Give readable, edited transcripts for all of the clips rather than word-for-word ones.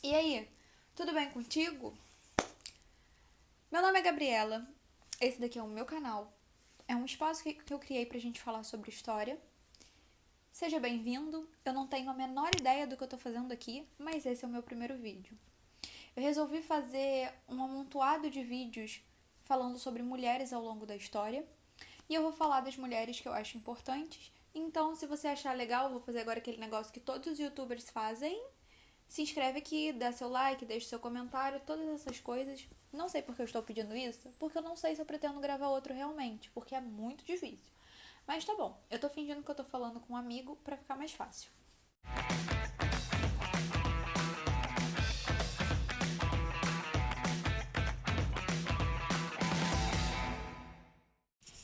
E aí, tudo bem contigo? Meu nome é Gabriela, esse daqui é o meu canal. É um espaço que eu criei pra gente falar sobre história. Seja bem-vindo, eu não tenho a menor ideia do que eu tô fazendo aqui, mas esse é o meu primeiro vídeo. Eu resolvi fazer um amontoado de vídeos falando sobre mulheres ao longo da história. E eu vou falar das mulheres que eu acho importantes. Então, se você achar legal, eu vou fazer agora aquele negócio que todos os youtubers fazem. Se inscreve aqui, dá seu like, deixa seu comentário, todas essas coisas. Não sei porque eu estou pedindo isso, porque eu não sei se eu pretendo gravar outro realmente, porque é muito difícil. Mas tá bom, eu tô fingindo que eu tô falando com um amigo pra ficar mais fácil.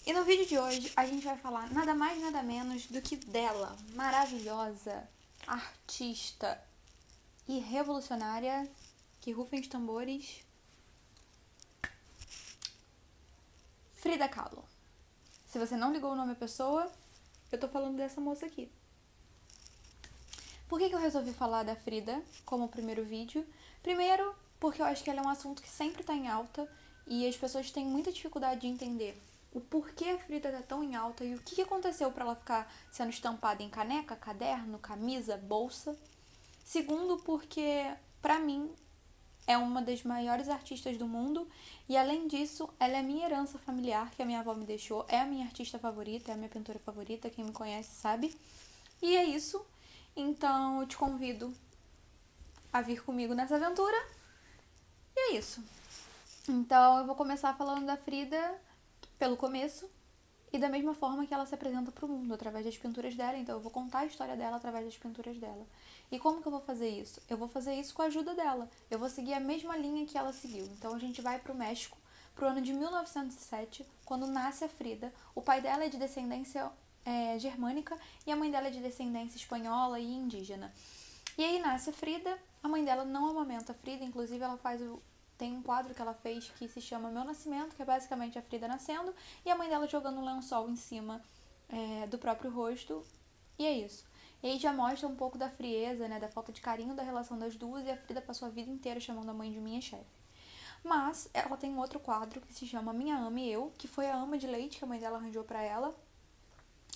E no vídeo de hoje a gente vai falar nada mais nada menos do que dela, maravilhosa, artista e revolucionária, que rufem os tambores, Frida Kahlo. Se você não ligou o nome à pessoa, eu tô falando dessa moça aqui. Por que eu resolvi falar da Frida como primeiro vídeo? Primeiro, porque eu acho que ela é um assunto que sempre tá em alta e as pessoas têm muita dificuldade de entender o porquê a Frida tá tão em alta e o que aconteceu para ela ficar sendo estampada em caneca, caderno, camisa, bolsa. Segundo, porque pra mim é uma das maiores artistas do mundo e além disso, ela é a minha herança familiar que a minha avó me deixou, é a minha artista favorita, é a minha pintora favorita, quem me conhece sabe. E é isso. Então eu te convido a vir comigo nessa aventura. E é isso. Então eu vou começar falando da Frida pelo começo e da mesma forma que ela se apresenta para o mundo, através das pinturas dela. Então eu vou contar a história dela através das pinturas dela. E como que eu vou fazer isso? Eu vou fazer isso com a ajuda dela. Eu vou seguir a mesma linha que ela seguiu. Então a gente vai para o México, pro ano de 1907, quando nasce a Frida. O pai dela é de descendência germânica e a mãe dela é de descendência espanhola e indígena. E aí nasce a Frida, a mãe dela não amamenta a Frida, inclusive ela tem um quadro que ela fez que se chama Meu Nascimento, que é basicamente a Frida nascendo, e a mãe dela jogando um lençol em cima do próprio rosto, e é isso. E aí já mostra um pouco da frieza, né, da falta de carinho da relação das duas, e a Frida passou a vida inteira chamando a mãe de minha chefe. Mas ela tem um outro quadro que se chama Minha Ama e Eu, que foi a ama de leite que a mãe dela arranjou para ela,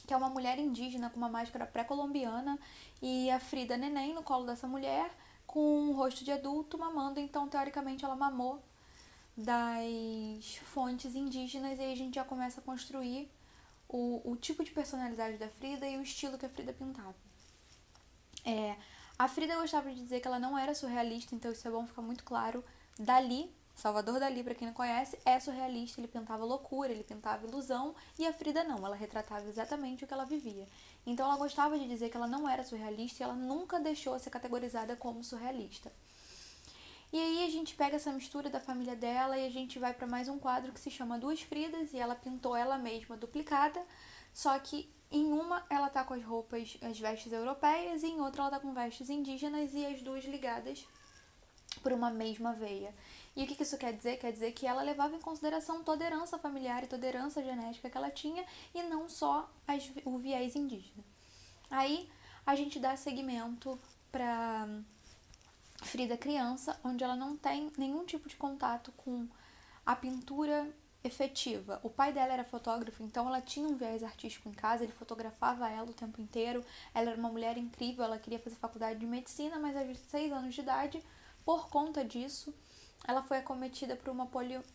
que é uma mulher indígena com uma máscara pré-colombiana e a Frida neném no colo dessa mulher com um rosto de adulto mamando, então teoricamente ela mamou das fontes indígenas e aí a gente já começa a construir o tipo de personalidade da Frida e o estilo que a Frida pintava. A Frida gostava de dizer que ela não era surrealista, então isso é bom ficar muito claro. Dalí, Salvador Dalí, para quem não conhece, é surrealista, ele pintava loucura, ele pintava ilusão, e a Frida não, ela retratava exatamente o que ela vivia. Então ela gostava de dizer que ela não era surrealista e ela nunca deixou ser categorizada como surrealista. E aí a gente pega essa mistura da família dela e a gente vai para mais um quadro que se chama Duas Fridas e ela pintou ela mesma duplicada, só que em uma ela tá com as roupas, as vestes europeias e em outra ela tá com vestes indígenas e as duas ligadas por uma mesma veia. E o que isso quer dizer? Quer dizer que ela levava em consideração toda a herança familiar e toda a herança genética que ela tinha e não só o viés indígena. Aí a gente dá seguimento para Frida criança, onde ela não tem nenhum tipo de contato com a pintura efetiva. O pai dela era fotógrafo, então ela tinha um viés artístico em casa, ele fotografava ela o tempo inteiro. Ela era uma mulher incrível, ela queria fazer faculdade de medicina, mas aos 6 anos de idade, por conta disso, ela foi acometida por uma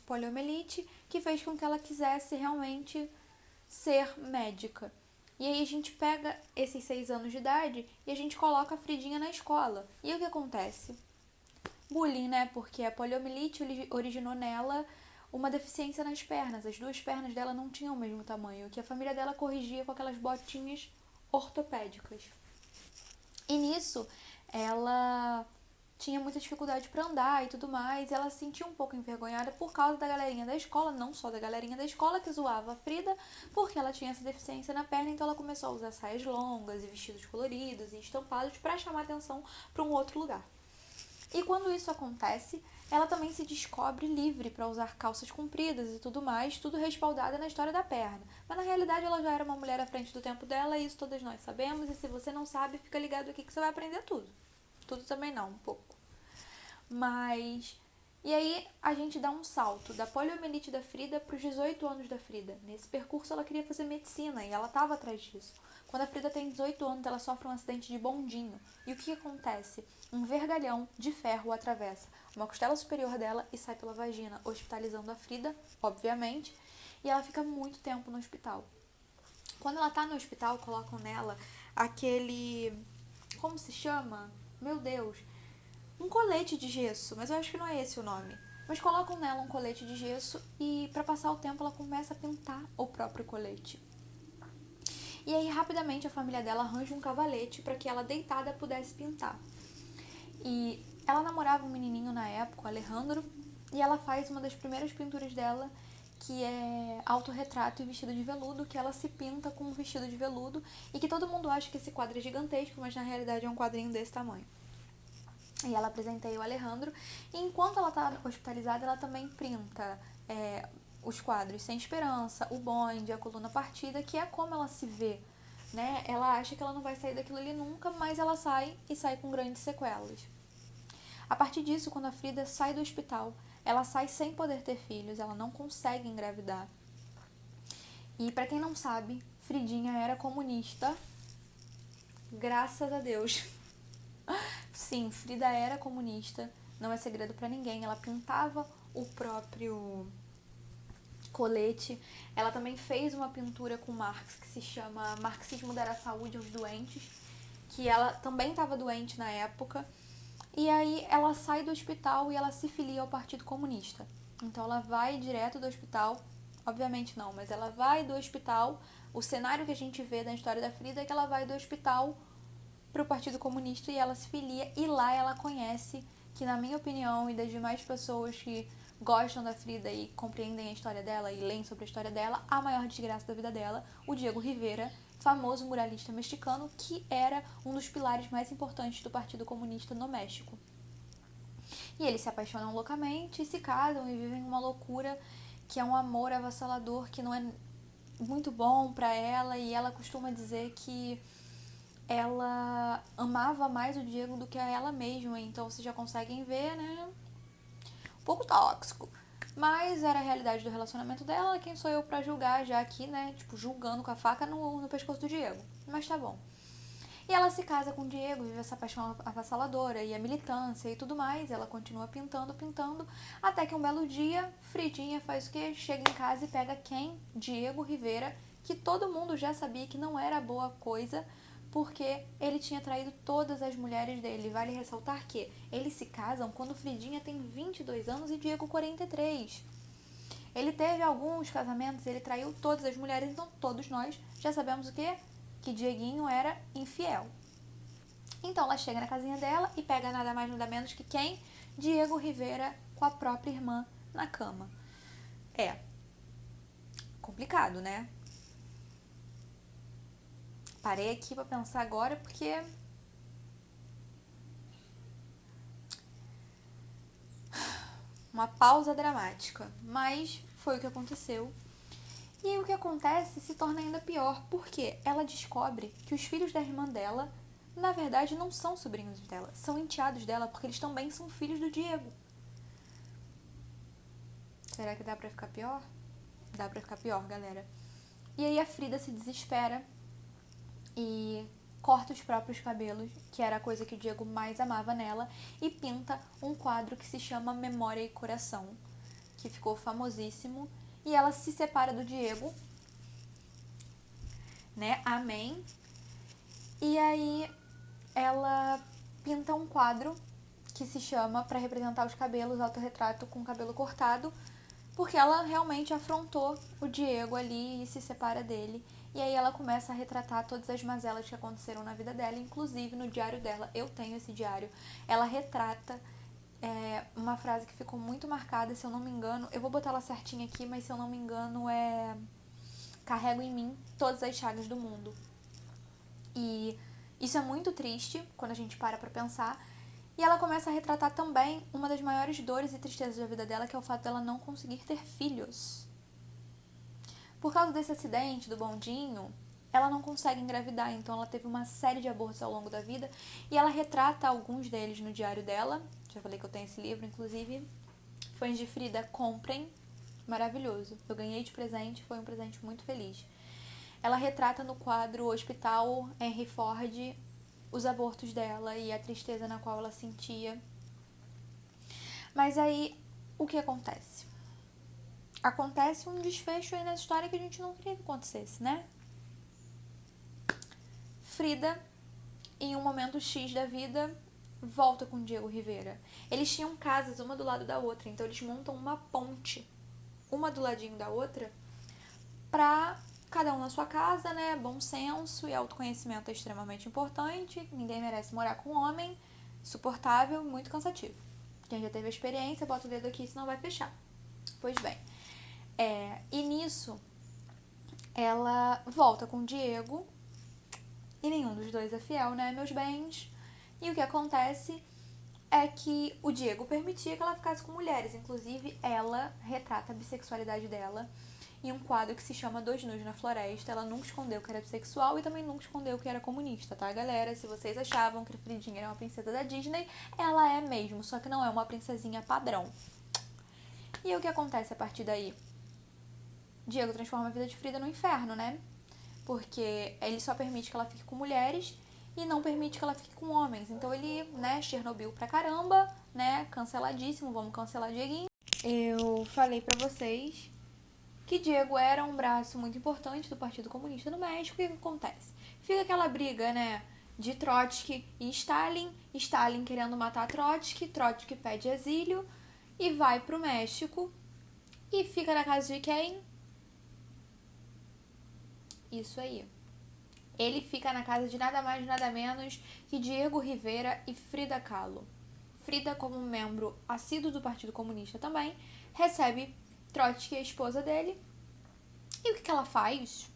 poliomielite que fez com que ela quisesse realmente ser médica. E aí a gente pega esses 6 anos de idade e a gente coloca a Fridinha na escola. E o que acontece? Bullying, né? Porque a poliomielite originou nela uma deficiência nas pernas. As duas pernas dela não tinham o mesmo tamanho, que a família dela corrigia com aquelas botinhas ortopédicas. E nisso, ela tinha muita dificuldade para andar e tudo mais, e ela se sentia um pouco envergonhada por causa da galerinha da escola, não só da galerinha da escola que zoava a Frida, porque ela tinha essa deficiência na perna, então ela começou a usar saias longas e vestidos coloridos e estampados para chamar atenção para um outro lugar. E quando isso acontece, ela também se descobre livre para usar calças compridas e tudo mais, tudo respaldada na história da perna. Mas na realidade ela já era uma mulher à frente do tempo dela, e isso todas nós sabemos, e se você não sabe, fica ligado aqui que você vai aprender tudo. Tudo também não, um pouco. Mas... E aí a gente dá um salto da poliomielite da Frida para os 18 anos da Frida. Nesse percurso ela queria fazer medicina e ela estava atrás disso. Quando a Frida tem 18 anos, ela sofre um acidente de bondinho. E o que acontece? Um vergalhão de ferro atravessa uma costela superior dela e sai pela vagina, hospitalizando a Frida, obviamente, e ela fica muito tempo no hospital. Quando ela tá no hospital, colocam nela aquele... Como se chama? Meu Deus! Um colete de gesso, mas eu acho que não é esse o nome. Mas colocam nela um colete de gesso e para passar o tempo ela começa a pintar o próprio colete. E aí rapidamente a família dela arranja um cavalete para que ela deitada pudesse pintar. E ela namorava um menininho na época, o Alejandro, e ela faz uma das primeiras pinturas dela, que é autorretrato e vestido de veludo, que ela se pinta com um vestido de veludo e que todo mundo acha que esse quadro é gigantesco, mas na realidade é um quadrinho desse tamanho. E ela presenteia o Alejandro. E enquanto ela está hospitalizada, ela também printa os quadros Sem Esperança, O Bonde, A Coluna Partida, que é como ela se vê. Né? Ela acha que ela não vai sair daquilo ali nunca, mas ela sai e sai com grandes sequelas. A partir disso, quando a Frida sai do hospital, ela sai sem poder ter filhos, ela não consegue engravidar. E para quem não sabe, Fridinha era comunista, graças a Deus. Sim, Frida era comunista, não é segredo para ninguém. Ela pintava o próprio colete. Ela também fez uma pintura com Marx que se chama Marxismo Dará Saúde aos Doentes, que ela também estava doente na época. E aí ela sai do hospital e ela se filia ao Partido Comunista. Então ela vai direto do hospital, obviamente não, mas ela vai do hospital. O cenário que a gente vê da história da Frida é que ela vai do hospital para o Partido Comunista e ela se filia, e lá ela conhece, que na minha opinião e das demais pessoas que gostam da Frida e compreendem a história dela e leem sobre a história dela, a maior desgraça da vida dela, o Diego Rivera, famoso muralista mexicano, que era um dos pilares mais importantes do Partido Comunista no México. E eles se apaixonam loucamente, se casam e vivem uma loucura que é um amor avassalador que não é muito bom para ela, e ela costuma dizer que ela amava mais o Diego do que a ela mesma, então vocês já conseguem ver, né? Um pouco tóxico. Mas era a realidade do relacionamento dela, quem sou eu pra julgar já aqui, né? Tipo, julgando com a faca no pescoço do Diego. Mas tá bom. E ela se casa com o Diego, vive essa paixão avassaladora e a militância e tudo mais. Ela continua pintando, pintando, até que um belo dia, Fridinha faz o quê? Chega em casa e pega quem? Diego Rivera, que todo mundo já sabia que não era boa coisa, porque ele tinha traído todas as mulheres dele. Vale ressaltar que eles se casam quando Fridinha tem 22 anos e Diego 43. Ele teve alguns casamentos, ele traiu todas as mulheres, então todos nós já sabemos o quê? Que Dieguinho era infiel. Então ela chega na casinha dela e pega nada mais nada menos que quem? Diego Rivera com a própria irmã na cama. É complicado, né? Parei aqui pra pensar agora porque uma pausa dramática, mas foi o que aconteceu. E aí o que acontece se torna ainda pior, porque ela descobre que os filhos da irmã dela, na verdade, não são sobrinhos dela, são enteados dela, porque eles também são filhos do Diego. Será que dá pra ficar pior? Dá pra ficar pior, galera. E aí a Frida se desespera e corta os próprios cabelos, que era a coisa que o Diego mais amava nela, e pinta um quadro que se chama Memória e Coração, que ficou famosíssimo. E ela se separa do Diego, né? Amém. E aí ela pinta um quadro que se chama, para representar os cabelos, autorretrato com o cabelo cortado, porque ela realmente afrontou o Diego ali e se separa dele. E aí ela começa a retratar todas as mazelas que aconteceram na vida dela, inclusive no diário dela. Eu tenho esse diário. Ela retrata uma frase que ficou muito marcada, se eu não me engano. Eu vou botar ela certinha aqui, mas se eu não me engano é: carrego em mim todas as chagas do mundo. E isso é muito triste quando a gente para pra pensar. E ela começa a retratar também uma das maiores dores e tristezas da vida dela, que é o fato dela não conseguir ter filhos. Por causa desse acidente do bondinho, ela não consegue engravidar, então ela teve uma série de abortos ao longo da vida, e ela retrata alguns deles no diário dela. Já falei que eu tenho esse livro, inclusive. Fãs de Frida, comprem, maravilhoso. Eu ganhei de presente, foi um presente muito feliz. Ela retrata no quadro Hospital Henry Ford os abortos dela e a tristeza na qual ela sentia. Mas aí, o que acontece? Acontece um desfecho aí nessa história que a gente não queria que acontecesse, né? Frida, em um momento X da vida, volta com Diego Rivera. Eles tinham casas uma do lado da outra, então eles montam uma ponte, uma do ladinho da outra, pra cada um na sua casa, né? Bom senso e autoconhecimento é extremamente importante. Ninguém merece morar com um homem, suportável, muito cansativo. Quem já teve a experiência, bota o dedo aqui, senão vai fechar. Pois bem, e nisso, ela volta com o Diego, e nenhum dos dois é fiel, né, meus bens? E o que acontece é que o Diego permitia que ela ficasse com mulheres. Inclusive, ela retrata a bissexualidade dela em um quadro que se chama Dois Nus na Floresta. Ela nunca escondeu que era bissexual e também nunca escondeu que era comunista, tá, galera? Se vocês achavam que a Fridinha era uma princesa da Disney, ela é mesmo, só que não é uma princesinha padrão. E o que acontece a partir daí? Diego transforma a vida de Frida no inferno, né? Porque ele só permite que ela fique com mulheres e não permite que ela fique com homens. Então ele, né, Chernobyl pra caramba, né, canceladíssimo, vamos cancelar Dieguinho. Eu falei pra vocês que Diego era um braço muito importante do Partido Comunista no México. E o que acontece? Fica aquela briga, né, de Trotsky e Stalin, Stalin querendo matar Trotsky, Trotsky pede exílio e vai pro México e fica na casa de quem? Isso aí. Ele fica na casa de nada mais nada menos que Diego Rivera e Frida Kahlo. Frida, como membro assíduo do Partido Comunista também, recebe Trotsky, a esposa dele. E o que ela faz?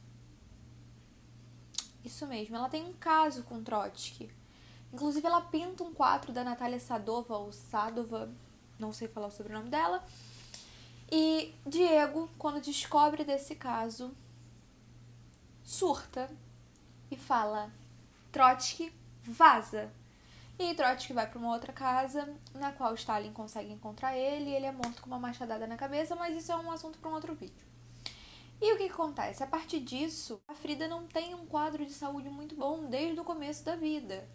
Isso mesmo, ela tem um caso com Trotsky. Inclusive, ela pinta um quadro da Natália Sadova, ou Sadova, não sei falar o sobrenome dela. E Diego, quando descobre desse caso, surta e fala: Trotsky, vaza. E Trotsky vai para uma outra casa, na qual Stalin consegue encontrar ele, e ele é morto com uma machadada na cabeça, mas isso é um assunto para um outro vídeo. E o que acontece? A partir disso, a Frida não tem um quadro de saúde muito bom desde o começo da vida.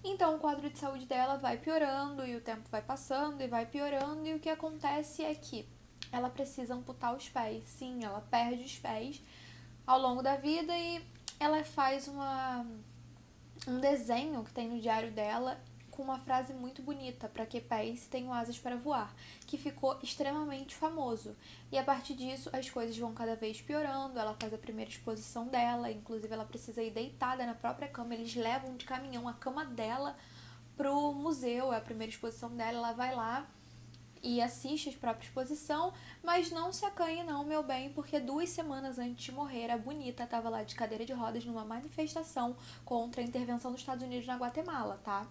Então o quadro de saúde dela vai piorando, e o tempo vai passando e vai piorando, e o que acontece é que ela precisa amputar os pés. Sim, ela perde os pés ao longo da vida, e ela faz um desenho que tem no diário dela com uma frase muito bonita: para que pés tenham asas para voar, que ficou extremamente famoso. E a partir disso as coisas vão cada vez piorando. Ela faz a primeira exposição dela, inclusive ela precisa ir deitada na própria cama, eles levam de caminhão a cama dela pro museu, é a primeira exposição dela, ela vai lá e assiste a própria exposição, mas não se acanhe não, meu bem, porque 2 semanas antes de morrer, a Bonita estava lá de cadeira de rodas numa manifestação contra a intervenção dos Estados Unidos na Guatemala, tá?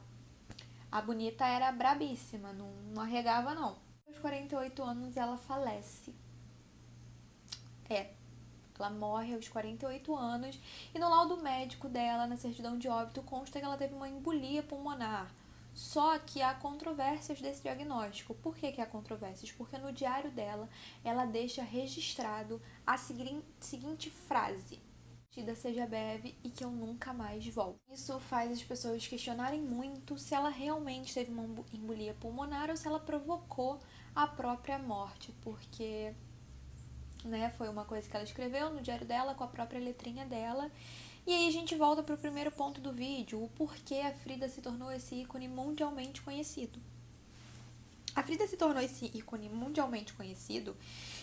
A Bonita era brabíssima, não arregava não. Aos 48 anos ela falece. Ela morre aos 48 anos e no laudo médico dela, na certidão de óbito, consta que ela teve uma embolia pulmonar. Só que há controvérsias desse diagnóstico. Por que há controvérsias? Porque no diário dela, ela deixa registrado a seguinte frase: "Tida seja breve e que eu nunca mais volto". Isso faz as pessoas questionarem muito se ela realmente teve uma embolia pulmonar ou se ela provocou a própria morte, porque, né, foi uma coisa que ela escreveu no diário dela com a própria letrinha dela. E aí a gente volta para o primeiro ponto do vídeo, o porquê a Frida se tornou esse ícone mundialmente conhecido. A Frida se tornou esse ícone mundialmente conhecido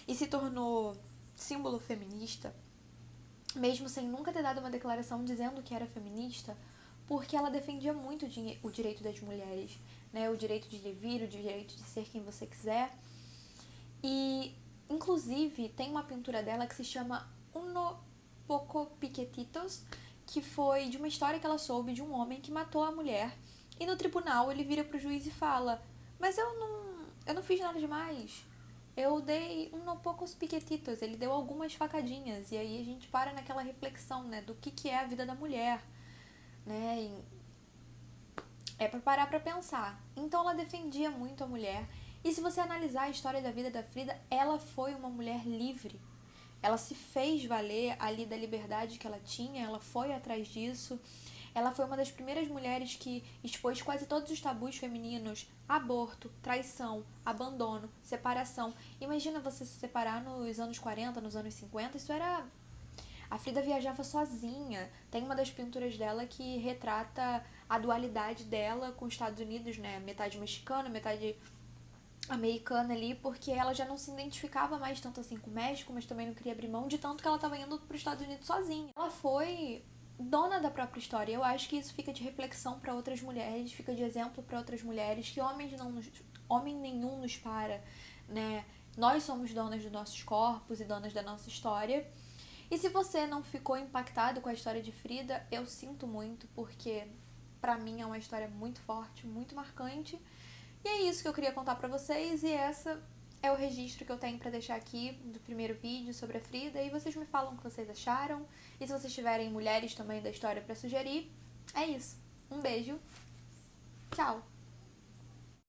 e se tornou símbolo feminista, mesmo sem nunca ter dado uma declaração dizendo que era feminista, porque ela defendia muito o direito das mulheres, né? O direito de vir, o direito de ser quem você quiser. E, inclusive, tem uma pintura dela que se chama Uno Poco Piquetitos, que foi de uma história que ela soube de um homem que matou a mulher. E no tribunal ele vira pro juiz e fala: mas eu não fiz nada demais. eu dei poucos piquetitos, ele deu algumas facadinhas, e aí a gente para naquela reflexão, né, do que é a vida da mulher, né, e é pra parar pra pensar. Então ela defendia muito a mulher, e se você analisar a história da vida da Frida, ela foi uma mulher livre. Ela se fez valer ali da liberdade que ela tinha, ela foi atrás disso. Ela foi uma das primeiras mulheres que expôs quase todos os tabus femininos: aborto, traição, abandono, separação. Imagina você se separar nos anos 40, nos anos 50, isso era... A Frida viajava sozinha. Tem uma das pinturas dela que retrata a dualidade dela com os Estados Unidos, né? Metade mexicana, metade americana ali, porque ela já não se identificava mais tanto assim com o México, mas também não queria abrir mão de tanto que ela estava indo para os Estados Unidos sozinha. Ela foi dona da própria história. Eu acho que isso fica de reflexão para outras mulheres, fica de exemplo para outras mulheres, que homem nenhum nos para, né? Nós somos donas dos nossos corpos e donas da nossa história. E se você não ficou impactado com a história de Frida, eu sinto muito, porque pra mim é uma história muito forte, muito marcante. E é isso que eu queria contar pra vocês, e essa é o registro que eu tenho pra deixar aqui do primeiro vídeo sobre a Frida, e vocês me falam o que vocês acharam, e se vocês tiverem mulheres também da história pra sugerir, é isso. Um beijo, tchau!